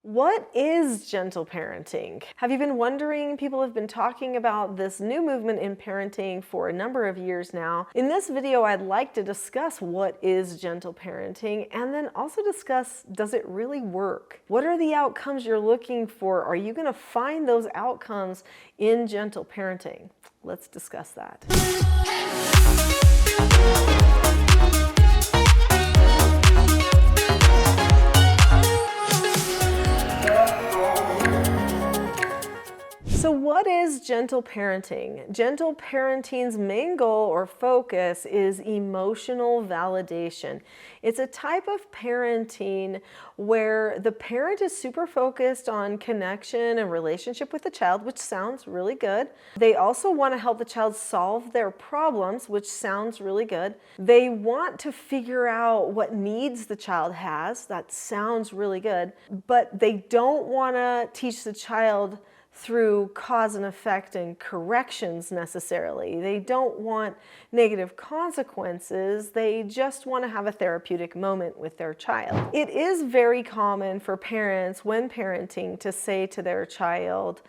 What is gentle parenting? Have you been wondering? People have been talking about this new movement in parenting for a number of years now. In this video, I'd like to discuss what is gentle parenting and then also discuss, does it really work? What are the outcomes you're looking for? Are you going to find those outcomes in gentle parenting? Let's discuss that. So what is gentle parenting? Gentle parenting's main goal or focus is emotional validation. It's a type of parenting where the parent is super focused on connection and relationship with the child, which sounds really good. They also want to help the child solve their problems, which sounds really good. They want to figure out what needs the child has. That sounds really good. But they don't want to teach the child through cause and effect and corrections necessarily. They don't want negative consequences. They just want to have a therapeutic moment with their child. It is very common for parents when parenting to say to their child,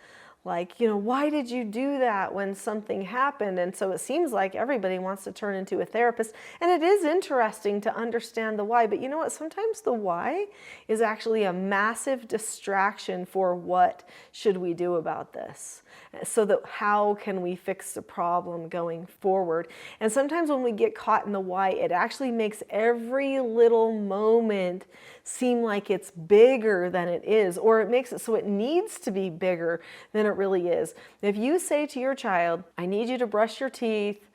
like, why did you do that when something happened? And so it seems like everybody wants to turn into a therapist. And it is interesting to understand the why. But you know what? Sometimes the why is actually a massive distraction for what should we do about this. So that how can we fix the problem going forward? And sometimes when we get caught in the why, it actually makes every little moment seem like it's bigger than it is, or it makes it so it needs to be bigger than it really is. If you say to your child, I need you to brush your teeth,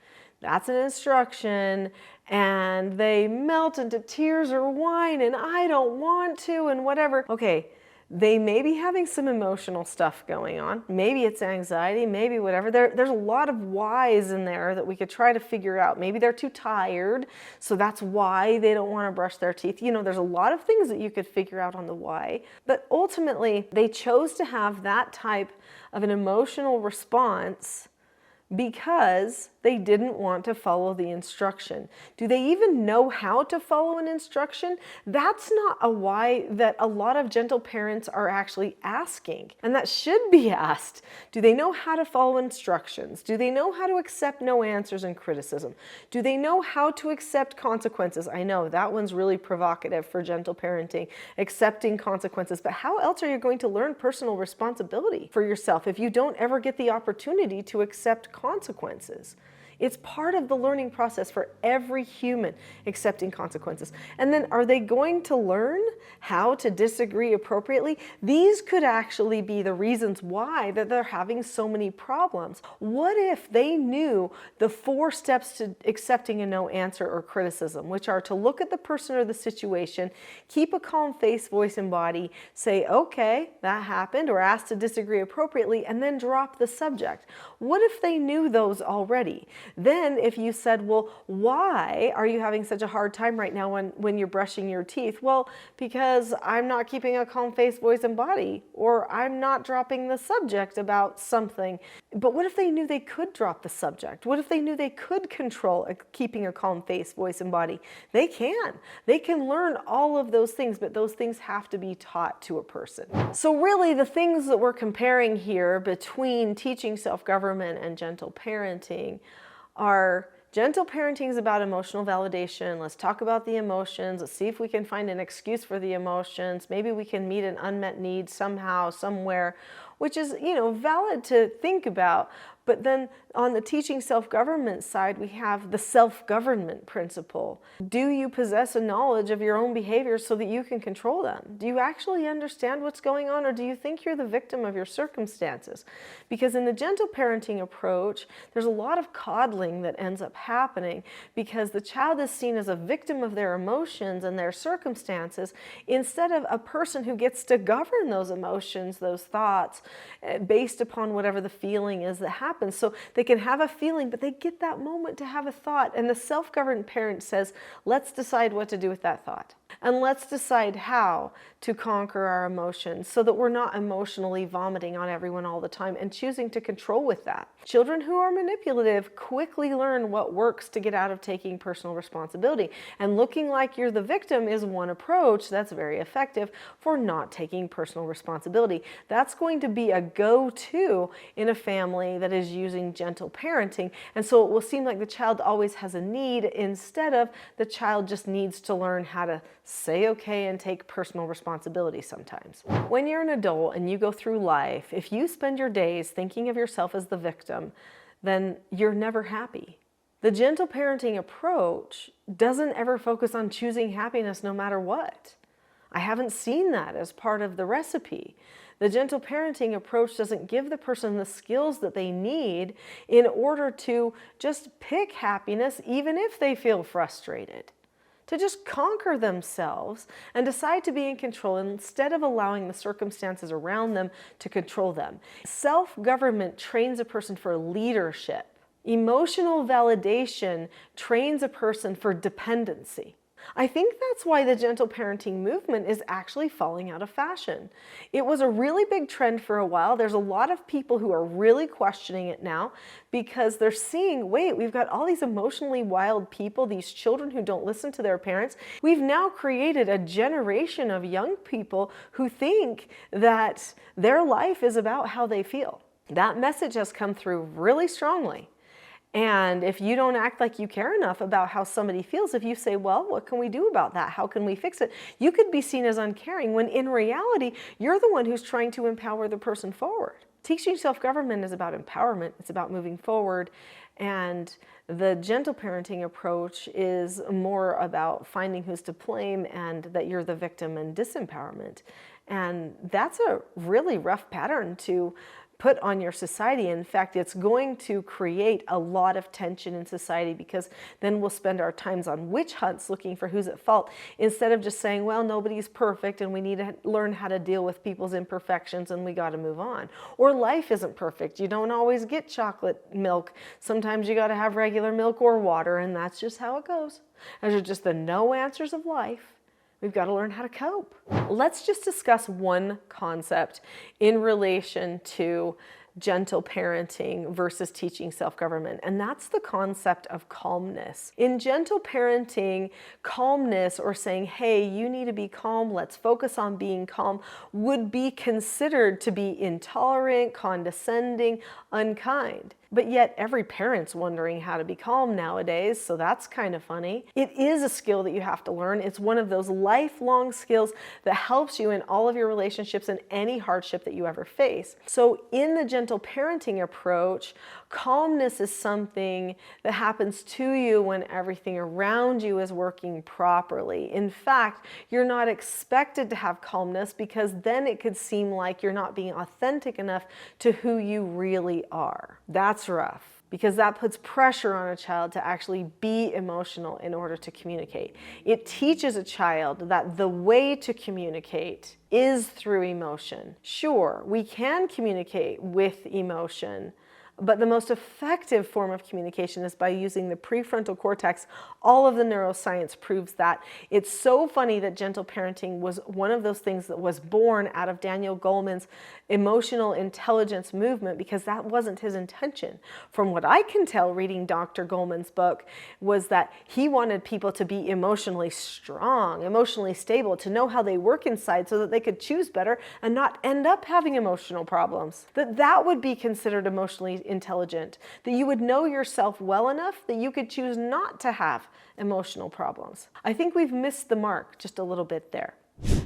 that's an instruction, and they melt into tears or whine, and I don't want to, and whatever. Okay, they may be having some emotional stuff going on. Maybe it's anxiety, maybe whatever. There's a lot of whys in there that we could try to figure out. Maybe they're too tired, so that's why they don't want to brush their teeth. There's a lot of things that you could figure out on the why. But ultimately, they chose to have that type of an emotional response because they didn't want to follow the instruction. Do they even know how to follow an instruction? That's not a why that a lot of gentle parents are actually asking. And that should be asked. Do they know how to follow instructions? Do they know how to accept no answers and criticism? Do they know how to accept consequences? I know that one's really provocative for gentle parenting, accepting consequences. But how else are you going to learn personal responsibility for yourself if you don't ever get the opportunity to accept consequences? It's part of the learning process for every human, accepting consequences. And then are they going to learn how to disagree appropriately? These could actually be the reasons why that they're having so many problems. What if they knew the 4 steps to accepting a no answer or criticism, which are to look at the person or the situation, keep a calm face, voice, and body, say, okay, that happened, or ask to disagree appropriately, and then drop the subject? What if they knew those already? Then if you said, well, why are you having such a hard time right now when you're brushing your teeth? Well, because I'm not keeping a calm face, voice, and body, or I'm not dropping the subject about something. But what if they knew they could drop the subject? What if they knew they could control keeping a calm face, voice, and body? They can. They can learn all of those things, but those things have to be taught to a person. So really the things that we're comparing here between teaching self-government and gentle parenting are gentle parenting is about emotional validation. Let's talk about the emotions. Let's see if we can find an excuse for the emotions. Maybe we can meet an unmet need somehow, somewhere, which is, valid to think about. But then on the teaching self-government side, we have the self-government principle. Do you possess a knowledge of your own behaviors so that you can control them? Do you actually understand what's going on, or do you think you're the victim of your circumstances? Because in the gentle parenting approach, there's a lot of coddling that ends up happening because the child is seen as a victim of their emotions and their circumstances instead of a person who gets to govern those emotions, those thoughts, based upon whatever the feeling is that happens. So they can have a feeling, but they get that moment to have a thought. And the self-governed parent says, let's decide what to do with that thought. And let's decide how to conquer our emotions so that we're not emotionally vomiting on everyone all the time and choosing to control with that. Children who are manipulative quickly learn what works to get out of taking personal responsibility. And looking like you're the victim is one approach that's very effective for not taking personal responsibility. That's going to be a go-to in a family that is using gentle parenting. And so it will seem like the child always has a need instead of the child just needs to learn how to say okay and take personal responsibility sometimes. When you're an adult and you go through life, if you spend your days thinking of yourself as the victim, then you're never happy. The gentle parenting approach doesn't ever focus on choosing happiness no matter what. I haven't seen that as part of the recipe. The gentle parenting approach doesn't give the person the skills that they need in order to just pick happiness even if they feel frustrated. To just conquer themselves and decide to be in control instead of allowing the circumstances around them to control them. Self-government trains a person for leadership. Emotional validation trains a person for dependency. I think that's why the gentle parenting movement is actually falling out of fashion. It was a really big trend for a while. There's a lot of people who are really questioning it now because they're seeing, wait, we've got all these emotionally wild people, these children who don't listen to their parents. We've now created a generation of young people who think that their life is about how they feel. That message has come through really strongly. And if you don't act like you care enough about how somebody feels, if you say, well, what can we do about that? How can we fix it? You could be seen as uncaring when in reality, you're the one who's trying to empower the person forward. Teaching self-government is about empowerment. It's about moving forward. And the gentle parenting approach is more about finding who's to blame and that you're the victim and disempowerment. And that's a really rough pattern to put on your society. In fact, it's going to create a lot of tension in society because then we'll spend our times on witch hunts looking for who's at fault instead of just saying, well, nobody's perfect and we need to learn how to deal with people's imperfections and we got to move on. Or life isn't perfect. You don't always get chocolate milk. Sometimes you got to have regular milk or water, and that's just how it goes. Those are just the no answers of life. We've got to learn how to cope. Let's just discuss one concept in relation to gentle parenting versus teaching self-government, and that's the concept of calmness. In gentle parenting, calmness, or saying, hey, you need to be calm, let's focus on being calm, would be considered to be intolerant, condescending, unkind. But yet every parent's wondering how to be calm nowadays, so that's kind of funny. It is a skill that you have to learn. It's one of those lifelong skills that helps you in all of your relationships and any hardship that you ever face. So in the gentle parenting approach, calmness is something that happens to you when everything around you is working properly. In fact, you're not expected to have calmness because then it could seem like you're not being authentic enough to who you really are. That's rough because that puts pressure on a child to actually be emotional in order to communicate. It teaches a child that the way to communicate is through emotion. Sure, we can communicate with emotion, but the most effective form of communication is by using the prefrontal cortex. All of the neuroscience proves that. It's so funny that gentle parenting was one of those things that was born out of Daniel Goleman's emotional intelligence movement because that wasn't his intention. From what I can tell reading Dr. Goleman's book was that he wanted people to be emotionally strong, emotionally stable, to know how they work inside so that they could choose better and not end up having emotional problems. That would be considered emotionally intelligent, that you would know yourself well enough that you could choose not to have emotional problems. I think we've missed the mark just a little bit there.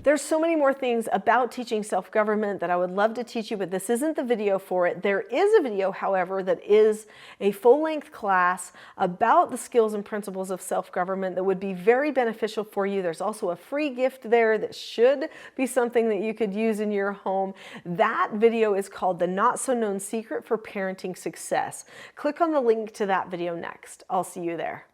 There's so many more things about teaching self-government that I would love to teach you, but this isn't the video for it. There is a video, however, that is a full-length class about the skills and principles of self-government that would be very beneficial for you. There's also a free gift there that should be something that you could use in your home. That video is called The Not-So-Known Secret for Parenting Success. Click on the link to that video next. I'll see you there.